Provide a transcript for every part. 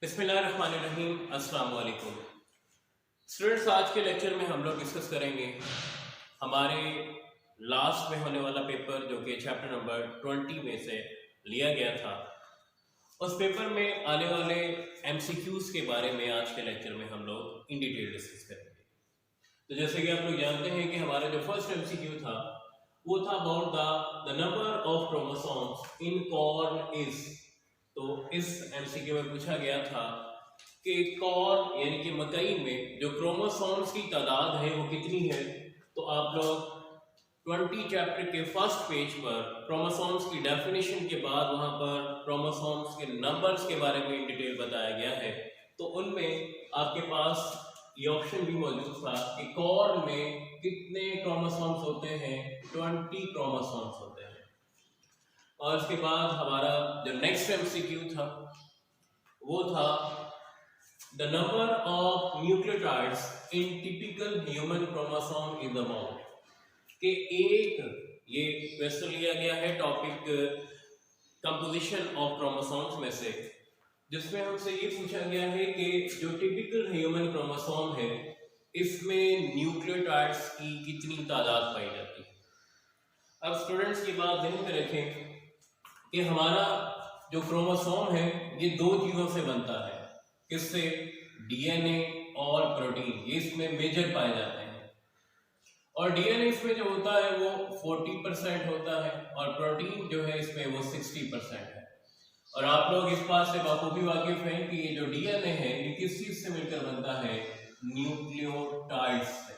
बिस्मिल्लाहिर्रहमानिर्रहीम, अस्सलाम वालेकुम स्टूडेंट्स। आज के लेक्चर में हम लोग डिस्कस करेंगे हमारे लास्ट में होने वाला पेपर जो कि चैप्टर नंबर 20 में से लिया गया था। उस पेपर में आने वाले एमसीक्यूज के बारे में आज के लेक्चर में हम लोग इन डिटेल डिस्कस करेंगे। तो जैसे कि आप लोग जानते हैं कि हमारा जो फर्स्ट एमसीक्यू था वो था about the number of chromosomes in corn is. तो इस एमसीक्यू में पूछा गया था कि कॉर्न यानी कि मकई में जो क्रोमोसोम्स की तादाद है वो कितनी है। तो आप लोग 20 चैप्टर के फर्स्ट पेज पर क्रोमोसोम्स की डेफिनेशन के बाद वहां पर क्रोमोसोम्स के नंबर्स के बारे में डिटेल बताया गया है। तो उनमें आपके पास ये ऑप्शन भी मौजूद था कि कॉर्न में कितने क्रोमोसोम्स होते हैं, 20 क्रोमोसोम्स होते हैं। और उसके बाद हमारा जो नेक्स्ट एमसीक्यू था वो था the number of nucleotides in typical human chromosome in the mouth के एक ये क्वेश्चन लिया गया है टॉपिक कंपोजिशन ऑफ क्रोमोसोम्स में से, जिसमें हमसे ये पूछा गया है कि जो टिपिकल ह्यूमन क्रोमोसोम है इसमें न्यूक्लियोटाइड्स की कितनी तादाद पाई जाती है। अब स्टूडेंट्स की बात ध्यान में रखें कि हमारा जो क्रोमोसोम है ये दो चीजों से बनता है। किससे? डीएनए और प्रोटीन, ये इसमें मेजर पाए जाते हैं। और डीएनए इसमें जो होता है वो 40% होता है और प्रोटीन जो है इसमें वो 60% है। और आप लोग इस बात से बखूबी वाकिफ हैं कि ये जो डीएनए है ये किस चीज से मिलकर बनता है? न्यूक्लियोटाइड्स से।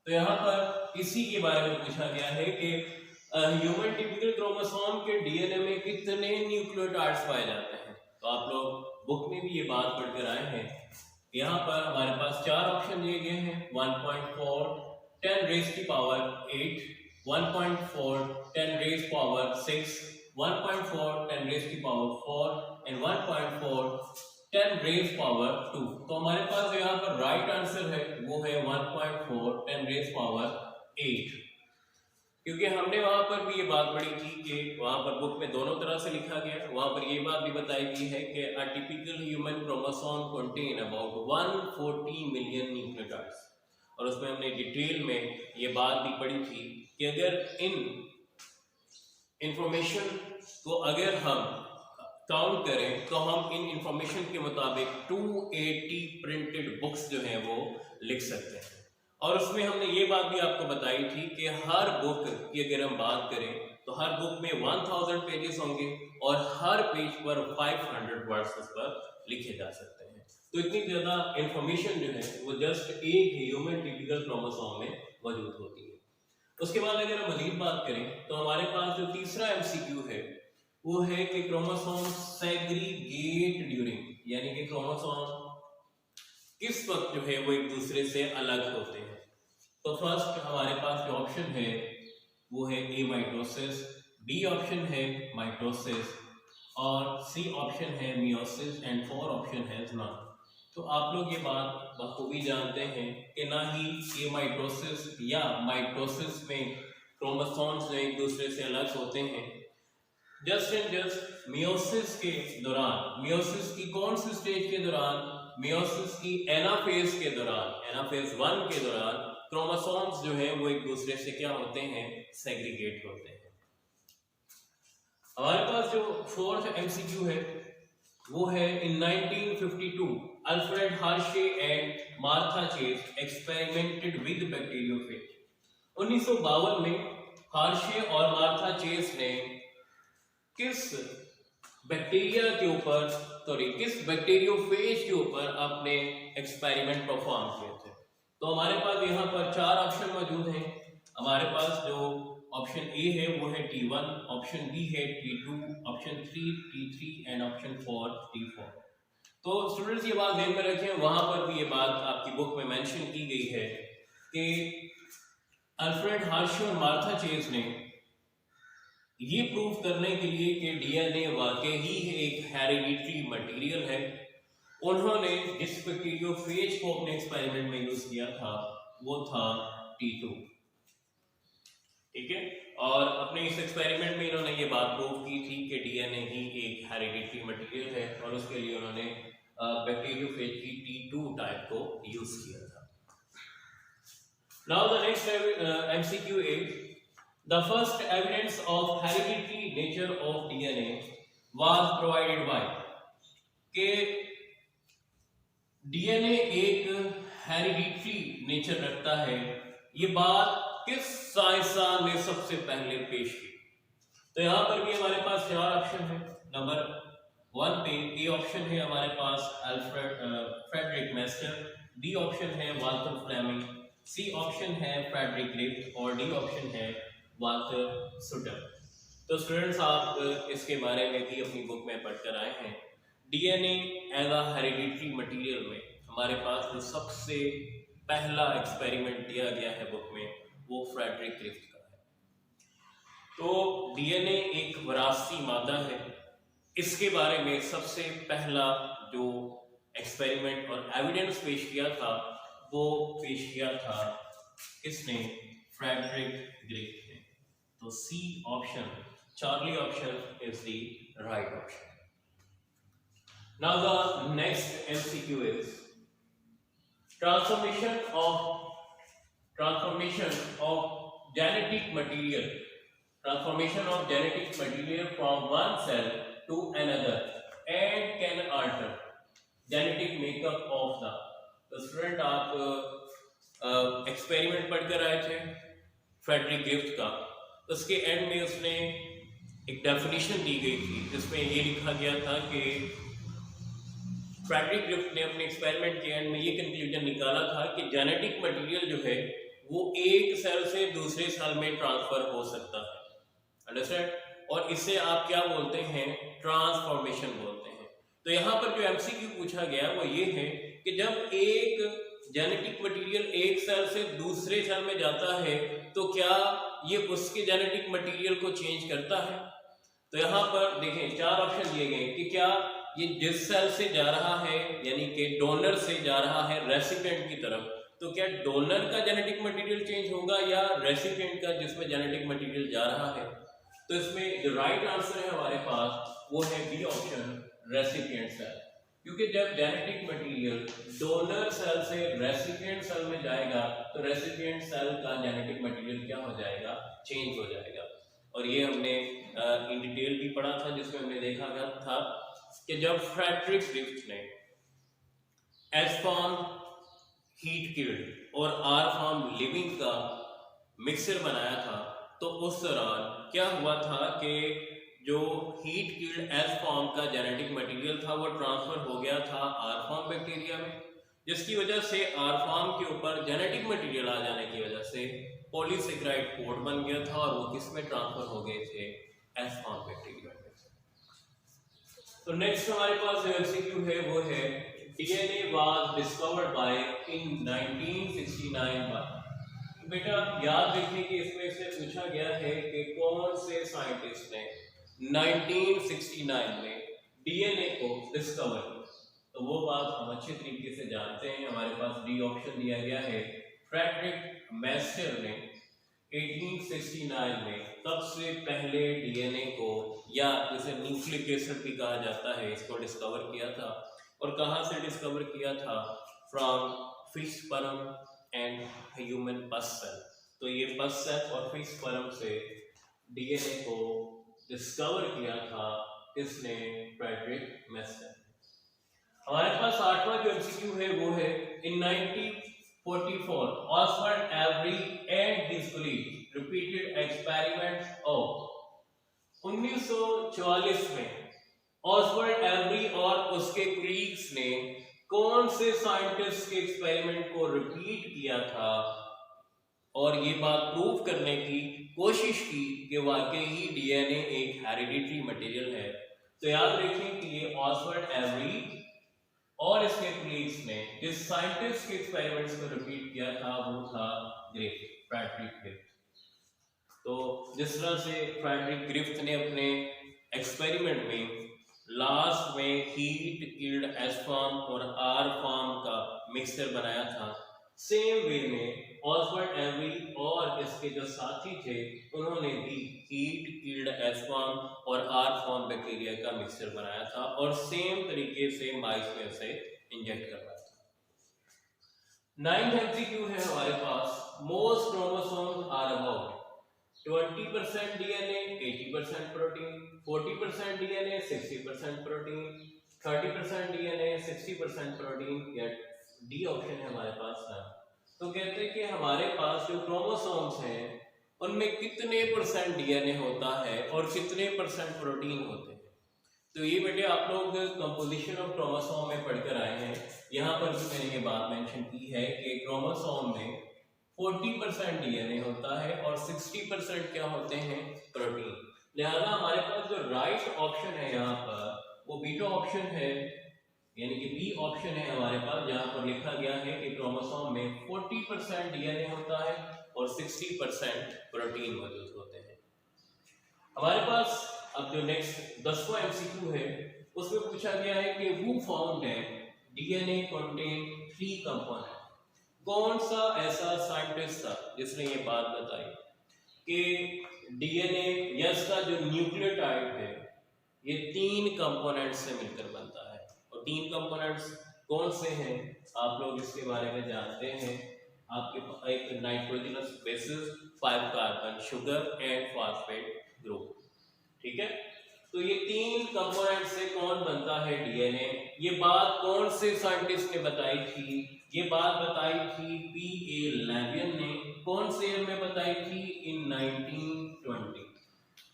तो यहाँ पर इसी के बारे में पूछा गया है कि ह्यूमन टिपिकल क्रोमोसोम के डीएनए में कितने न्यूक्लियोटाइड्स पाए जाते हैं। तो आप लोग बुक में भी ये बात पढ़कर आए हैं। यहाँ पर हमारे पास चार ऑप्शन दिए गए हैं, 1.4 10 रेज़ की पावर 8, 1.4 10 रेज़ पावर 6, 1.4 10 रेज़ की पावर 4 एंड 1.4 10 रेज़ पावर 2। तो हमारे पास यहाँ पर राइट आंसर है वो है 1.4 10 रेज़ पावर 8, क्योंकि हमने वहां पर भी ये बात पढ़ी थी कि वहां पर बुक में दोनों तरह से लिखा गया। वहां पर ये बात भी बताई गई है कि a typical human chromosome contain about 140 million nucleotides. और उसमें हमने डिटेल में ये बात भी पढ़ी थी कि अगर इन इंफॉर्मेशन को अगर हम काउंट करें तो हम इन इंफॉर्मेशन के मुताबिक 280 प्रिंटेड बुक्स जो है वो लिख सकते हैं। और उसमें हमने ये बात भी आपको बताई थी कि हर बुक की अगर हम बात करें तो हर बुक में 1000 पेजेस होंगे और हर पेज पर 500 वर्ड्स उस पर लिखे जा सकते हैं। तो इतनी ज़्यादा इंफॉर्मेशन जो है वो जस्ट एक ह्यूमन टिपिकल क्रोमोसोम में मौजूद होती है। उसके बाद अगर हम मज़ीद बात करें तो हमारे पास जो तीसरा एमसीक्यू है वो है कि क्रोमोसोम सेग्रीगेट ड्यूरिंग, यानी कि क्रोमोसोम किस वक्त जो है वो एक दूसरे से अलग होते हैं। तो फर्स्ट हमारे पास जो ऑप्शन है वो है ए माइटोसिस, बी ऑप्शन है माइटोसिस और सी ऑप्शन है मियोसिस एंड 4 ऑप्शन है नॉन। तो आप लोग ये बात बखूबी जानते हैं कि ना ही ए माइटोसिस या माइटोसिस में क्रोमोसोम्स जो एक दूसरे से अलग होते हैं। जस्ट एंड जस्ट मियोसिस के दौरान, मियोसिस की कौन सी स्टेज के दौरान? मियोसिस की एनाफेज के दौरान, एनाफेज 1 के दौरान क्रोमोसोम्स जो है वो एक दूसरे से क्या होते हैं? सेग्रीगेट होते हैं। हमारे पास जो फोर्थ एमसीक्यू है वो है इन 1952 Alfred Hershey and Martha chase experimented with bacteriophage. 1952 में हर्शे और मार्था चेज ने किस बैक्टीरियोफेज के ऊपर अपने एक्सपेरिमेंट परफॉर्म किए थे। तो हमारे पास यहाँ पर चार ऑप्शन मौजूद हैं। हमारे पास जो ऑप्शन ए है वो है T1, ऑप्शन बी है T2, option 3 T3 and option 4 T4। तो स्टूडेंट्स ये बात ध्यान में रखें, वहां पर भी ये बात आपकी बुक में मेंशन की गई है कि अल्फ्रेड हर्शे और मार्था चेज ने ये प्रूव करने के लिए कि डीएनए वाकई ही एक हेरिडिटरी मटेरियल है, उन्होंने जिस बैक्टीरियोफेज को अपने एक्सपेरिमेंट में यूज किया था वो था T2। ठीक है। और अपने इस एक्सपेरिमेंट में इन्होंने ये बात प्रूव की थी कि डीएनए ही एक हेरिडिटरी मटेरियल है, और उसके लिए उन्होंने बैक्टीरियोफेज की T2 टाइप को यूज किया था। Now the next MCQ is the first evidence of hereditary nature of DNA was provided by, के डीएनए एक हेरिडिटरी नेचर रखता है, ये बात किस साइंसदान ने सबसे पहले पेश की? तो यहां पर भी हमारे पास चार ऑप्शन है। नंबर 1 पे ए ऑप्शन है हमारे पास फ्रेडरिक मेस्टर, बी ऑप्शन है वाल्टर फ्लेमिंग, सी ऑप्शन है फ्रेडरिक ग्रिफ्थ, और डी ऑप्शन है वाल्टर सुटर। तो स्टूडेंट्स आप इसके बारे में भी अपनी बुक में पढ़कर आए हैं। DNA as a hereditary material में हमारे पास जो सबसे पहला एक्सपेरिमेंट दिया गया है बुक में, वो फ्रेडरिक ग्रिफ्थ का है। तो डीएनए एक विरासती मादा है, इसके बारे में सबसे पहला जो एक्सपेरिमेंट और एविडेंस पेश किया था वो पेश किया था किसने? फ्रेडरिक ग्रिफ्थ ने। तो C option, Charlie option is the right option. Now the next MCQ is transformation of genetic material. Transformation of genetic material from one cell to another and can alter genetic makeup of the. तो student आप experiment पढ़कर आए थे Frederick Griffith का, तो उसके and में उसने एक डेफिनेशन दी गई थी जिसमें ये लिखा गया था कि फ्रेडरिक ग्रिफ्थ ने अपने एक्सपेरिमेंट के एंड में ये कंक्लूजन निकाला था कि जेनेटिक मटेरियल जो है वो एक सेल से दूसरे सेल में ट्रांसफर हो सकता है, अंडरस्टैंड, और इसे आप क्या बोलते हैं? ट्रांसफॉर्मेशन बोलते हैं। तो यहाँ पर जो एमसीक्यू पूछा गया वो ये है कि जब एक जेनेटिक मटेरियल एक सेल से दूसरे सेल में जाता है तो क्या ये उसके जेनेटिक मटेरियल को चेंज करता है? तो यहाँ पर देखें चार ऑप्शन दिए गए कि क्या ये जिस सेल से जा रहा है, यानी कि डोनर से जा रहा है रेसिपिएंट की तरफ, तो क्या डोनर का जेनेटिक मटेरियल चेंज होगा या रेसिपिएंट का जिसमें जेनेटिक मटेरियल जा रहा है? तो इसमें जो राइट आंसर है हमारे पास वो है बी ऑप्शन, रेसिपिएंट सेल, क्योंकि जब जेनेटिक मटेरियल डोनर सेल से रेसिपिएंट सेल में जाएगा तो रेसिपिएंट सेल का जेनेटिक मटेरियल क्या हो जाएगा? चेंज हो जाएगा। और ये हमने इन डिटेल भी पढ़ा था जिसमें हमने देखा था कि जब फ्रेडरिक ग्रिफ्थ ने एस फॉर्म हीट किल्ड और आर फॉर्म लिविंग का मिक्सर बनाया था तो उस दौरान क्या हुआ था कि जो हीट किल्ड एस फॉर्म का जेनेटिक मटेरियल था वो ट्रांसफर हो गया था आर फॉर्म बैक्टीरिया में, जिसकी वजह से आर फॉर्म के ऊपर जेनेटिक मटेरियल आ जाने की वजह से पॉलीसेकेराइड कोट बन गया था और वो किस में ट्रांसफर हो गए थे? एस फॉर्म बैक्टीरिया में। तो नेक्स्ट हमारे पास जो एमसीक्यू है वो है DNA was discovered by in 1969 by. बेटा याद रखिए कि इसमें से पूछा गया है कि कौन से साइंटिस्ट ने 1969 में डीएनए को डिस्कवर किया, तो वो बात हम अच्छे तरीके से जानते हैं। हमारे पास डी ऑप्शन दिया गया है, फ्रेडरिक मेस्टर ने 1869 में सबसे पहले डीएनए को, या जिसे न्यूक्लिक एसिड भी कहा जाता है, इसको डिस्कवर किया था। और कहाँ से डिस्कवर किया था? From fish sperm and human pus cell. तो ये पस सेल और फिश स्पर्म से डीएनए को डिस्कवर किया था किसने? Frederick Miescher. हमारे पास आठवां जो एमसीक्यू है वो है in 1944 Oswald Avery and his colleague repeated experiments of. 1944 में ऑसवर्ड एवरी और उसके कलीग्स ने कौन से साइंटिस्ट के एक्सपेरिमेंट को रिपीट किया था और ये बात प्रूव करने की कोशिश की कि वाकई ही डीएनए एक हेरिडिटरी मटेरियल है? तो याद रखें कि ये ऑसवर्ड एवरी और इसके कलीग्स ने जिस साइंटिस्ट के एक्सपेरिमेंट्स को रिपीट किया था वो था ग्रिफ्थ, फ्रेडरिक ग्रिफ्थ। तो जिस तरह से फ्रेडरिक ग्रिफ्थ ने अपने एक्सपेरिमेंट में लास्ट में हीट किल्ड एस फॉर्म और आर फॉर्म का मिक्सचर बनाया था, सेम वे में ऑसवर्ड एवरी और इसके जो साथी थे उन्होंने भी हीट किल्ड एस फॉर्म और आर फॉर्म बैक्टीरिया का मिक्सचर बनाया था और सेम तरीके से माइस में उसे इंजेक्ट करवाया था। 9th MCQ है हमारे पास, most chromosomes are about 20% DNA, 80% protein, 40% DNA, 60% protein, 30% DNA, 60% protein, या डी ऑप्शन है हमारे पास ना। तो कहते हैं कि हमारे पास जो क्रोमोसोम्स हैं उनमें कितने परसेंट डीएनए होता है और कितने परसेंट प्रोटीन होते हैं। तो ये बेटे आप लोग कंपोजिशन ऑफ क्रोमोसोम में पढ़कर आए हैं। यहाँ पर भी मैंने ये बात मेंशन की है कि क्रोमोसोम में 40% डीएनए होता है और 60% क्या होते हैं, प्रोटीन। लिहाजा हमारे पास जो राइट ऑप्शन है यहाँ पर वो बीटा ऑप्शन है, यानी कि बी ऑप्शन है हमारे पास, जहाँ पर लिखा गया है कि क्रोमोसोम में 40% डीएनए होता है और 60% प्रोटीन मौजूद होते हैं। हमारे पास अब जो नेक्स्ट 10वां MCQ है उसमें पूछा गया है कि who found that DNA contain 3 component. कौन सा ऐसा साइंटिस्ट था जिसने ये बात बताई कि डीएनए या इसका जो न्यूक्लियोटाइड है ये 3 कंपोनेंट से मिलकर बनता है। और 3 कंपोनेंट्स कौन से हैं आप लोग इसके बारे में जानते हैं। आपके एक nitrogenous bases, 5 carbon sugar and phosphate group, ठीक है। तो ये 3 कंपोनेंट से कौन बनता है डीएनए, ये बात कौन से साइंटिस्ट ने बताई थी, ये बात बताई थी P.A. लेवियन ने। कौन से ईयर में बताई थी, इन 1920।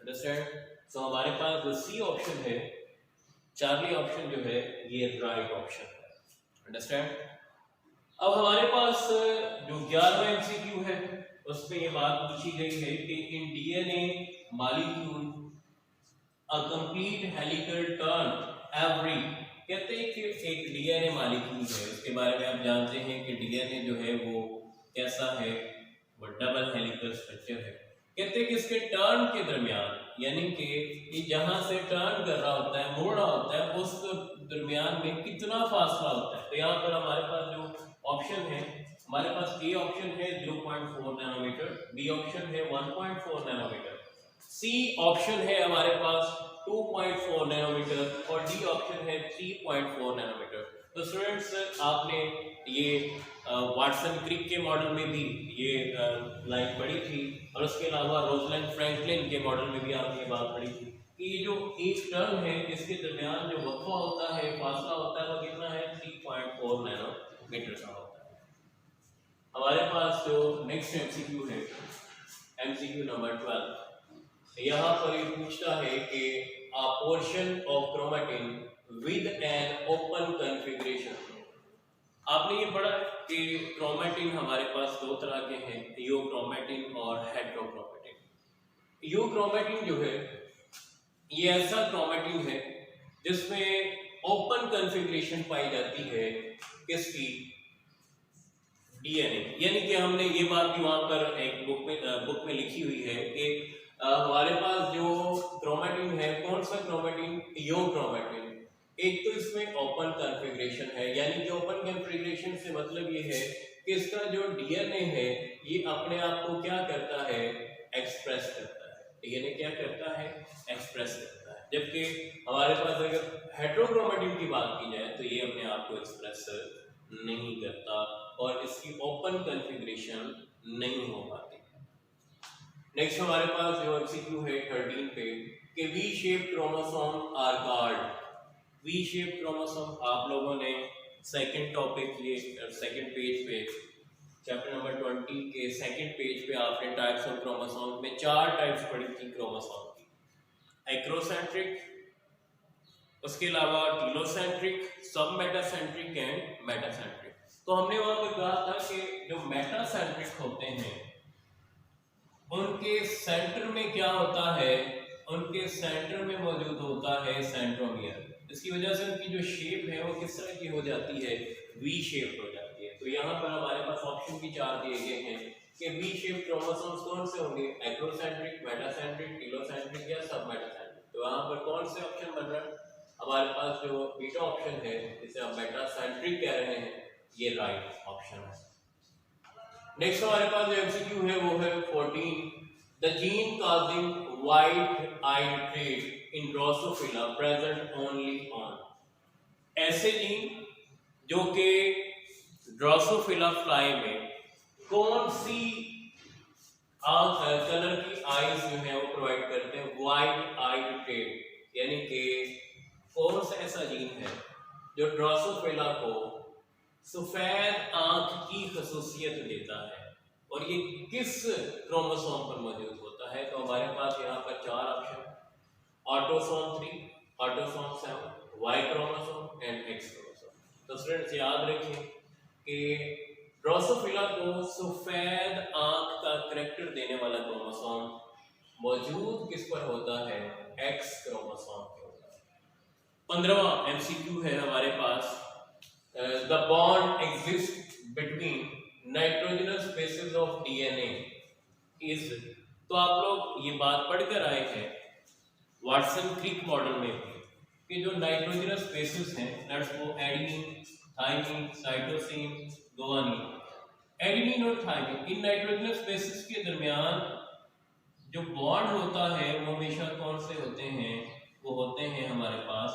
अंडरस्टैंड। सो हमारे पास जो सी ऑप्शन है, चार्ली ऑप्शन जो है, ये राइट ऑप्शन है। अंडरस्टैंड। अब हमारे पास जो 11वां MCQ है उसमें ये बात पूछी गई है कि in DNA molecule a complete helical turn every. कहते हैं कि एक डीएनए मॉलिक्यूल है, उसके बारे में आप जानते हैं कि डीएनए जो है वो कैसा है, वो डबल हेलिकल स्ट्रक्चर है। कहते हैं कि इसके टर्न के दरमियान, यानी कि ये जहां से टर्न कर रहा होता है, मोड़ रहा होता है, उस दरमियान में कितना फासला होता है। तो यहाँ पर हमारे पास जो ऑप्शन है, हमारे पास ए ऑप्शन है 0.4 नैनोमीटर, बी ऑप्शन है 1.4 नैनोमीटर, सी ऑप्शन है हमारे पास 2.4 नैनोमीटर और डी ऑप्शन है 3.4 नैनोमीटर। तो स्टूडेंट्स आपने ये वाटसन क्रिक के मॉडल में भी ये लाइन पढ़ी थी और उसके अलावा रोजलैंड फ्रैंकलिन के मॉडल में भी आपने ये बात पढ़ी थी कि ये जो एक टर्न है इसके दरमियान जो वक्फा होता है, फासला होता है, वो कितना है, 3.4 नैनोमीटर का होता है। हमारे पास जो नेक्स्ट MCQ है, MCQ नंबर 12, यहाँ पर ये पूछता है कि a portion of chromatin with an open configuration। आपने ये पढ़ा कि क्रोमेटिन हमारे पास 2 तरह के हैं, यूक्रोमेटिन और हेट्रोक्रोमेटिन। यूक्रोमेटिन जो है ये ऐसा क्रोमेटिन है जिसमें ओपन कॉन्फ़िगरेशन पाई जाती है, किसकी, डीएनए। यानी कि हमने ये बात भी वहां पर एक बुक में लिखी हुई है कि हमारे पास जो क्रोमेटिन है, कौन सा क्रोमेटिन, यूक्रोमेटिन। एक तो इसमें ओपन कॉन्फ़िगरेशन है, यानी कि ओपन कॉन्फ़िगरेशन से मतलब ये है कि इसका जो डीएनए है ये अपने आप को क्या करता है, एक्सप्रेस करता है। डीएनए क्या करता है, एक्सप्रेस करता है। जबकि हमारे पास अगर हेट्रोक्रोमेटिन की बात की जाए तो ये अपने आप को एक्सप्रेस नहीं करता और इसकी ओपन कॉन्फ़िगरेशन नहीं हो पाती। नेक्स्ट हमारे पास जो MCQ है 13 पे कि V shape chromosome are called. V shape chromosome आप लोगों ने सेकंड टॉपिक ये सेकंड पेज पे चैप्टर नंबर 20 के सेकंड पेज पे आपने टाइप्स ऑफ क्रोमोसोम में 4 टाइप्स पढ़ी थी क्रोमोसोम की, एक्रोसेंट्रिक, उसके अलावा टीलोसेंट्रिक, सब मेटासेंट्रिक एंड मेटासेंट्रिक। तो हमने वहां पर कहा था कि जो मेटासेंट्रिक होते हैं उनके सेंटर में क्या होता है, उनके सेंटर में मौजूद होता है सेंट्रोमियर। इसकी वजह से उनकी जो शेप है वो किस तरह की हो जाती है, वी शेप हो जाती है। तो यहाँ पर हमारे पास ऑप्शन भी 4 दिए गए हैं कि वी शेप क्रोमोसोम्स कौन से होंगे, एक्रोसेंट्रिक, मेटासेंट्रिक, टीलोसेंट्रिक या सब मेटासेंट्रिक। तो यहाँ पर कौन से ऑप्शन बन रहा है, हमारे पास जो बीटा ऑप्शन है जिसे हम मेटासेंट्रिक कह रहे हैं, ये राइट ऑप्शन है। नेक्स्ट हमारे पास जो एमसीक्यू है वो है 14, the gene causing white eyed trait in Drosophila present only on, ऐसे जीन जो कि ड्रोसोफिला फ्लाई में कौन सी कलर की आईज जो है वो प्रोवाइड करते हैं, वाइट आइड ट्रेट, यानी कि कौन सा ऐसा जीन है जो ड्रोसोफिला को सफेद आंख की खसूसियत देता है, और ये किस क्रोमोसोम पर मौजूद होता है। तो हमारे पास यहाँ पर 4 option, autosome 3, autosome 7, Y chromosome and X chromosome. तो स्टूडेंट्स याद रखें कि ड्रोसोफिला को सफेद आंख का करैक्टर देने वाला क्रोमोसोम मौजूद किस पर होता है, एक्स क्रोमोसोम पे होता है। 15वां एमसीक्यू है हमारे पास, the bond exist between nitrogenous bases of DNA is, तो आप लोग ये बात पढ़कर आए हैं वाटसन क्रिक मॉडल में भी कि जो नाइट्रोजनस बेसिस हैं, let's go adenine, thymine, cytosine, guanine, adenine और थाइमिन, इन नाइट्रोजनस बेसिस के दरमियान जो बॉन्ड होता है वो हमेशा कौन से होते हैं, वो होते हैं हमारे पास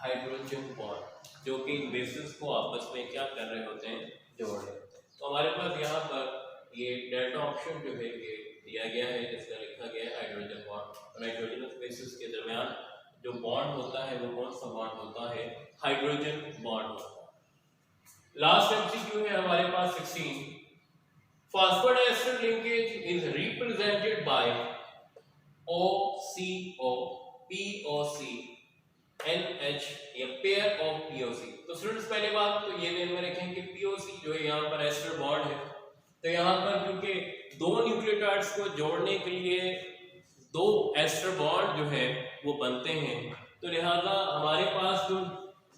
हाइड्रोजन बॉन्ड, जो कि इन बेसिस को आपस में क्या कर रहे होते हैं, जोड़ रहे होते हैं। तो हमारे पास यहाँ पर ये डेल्टा ऑप्शन जो है ये दिया गया है, जिसका लिखा गया है हाइड्रोजन बॉन्ड। नाइट्रोजनस बेसिस के दरमियान जो बॉन्ड होता है वो कौन सा बॉन्ड होता है, हाइड्रोजन बॉन्ड होता है। लास्ट एमसीक्यू है हमारे पास 16, phosphodiester linkage is represented by OCO, POC, NH या पेयर ऑफ POC। तो स्टूडेंट्स पहले बात तो ये ध्यान में रखें कि POC जो है यहाँ पर एस्टर बॉन्ड है, तो यहाँ पर क्योंकि 2 न्यूक्लियोटाइड्स को जोड़ने के लिए 2 एस्टर बॉन्ड जो है वो बनते हैं, तो लिहाजा हमारे पास जो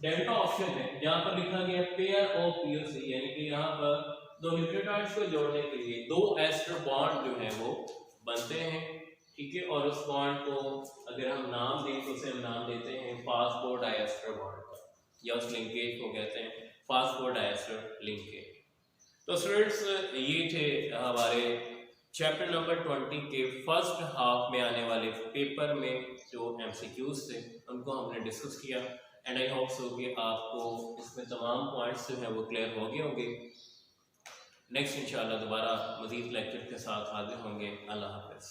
डेल्टा ऑप्शन है जहाँ पर लिखा गया पेयर ऑफ POC, यानी कि यहाँ पर 2 न्यूक्लियोटाइड्स को जोड़ने के लिए 2 एस्टर बॉन्ड जो है वो बनते हैं, ठीक है। और उस बॉन्ड को अगर हम नाम दें तो उसे हम नाम देते हैं फास्फोडाइएस्टर बॉन्ड का, या उस लिंकेज को कहते हैं फास्फोडाइएस्टर लिंकेज। तो स्टूडेंट्स ये थे हमारे चैप्टर नंबर 20 के फर्स्ट हाफ में आने वाले पेपर में जो एमसीक्यूज थे उनको हमने डिस्कस किया, एंड आई होप सो कि आपको इसमें तमाम पॉइंट्स जो है वो क्लियर हो गए होंगे। नेक्स्ट इंशाल्लाह दोबारा मज़ीद लेक्चर के साथ हाजिर होंगे। अल्लाह हाफ़िज़।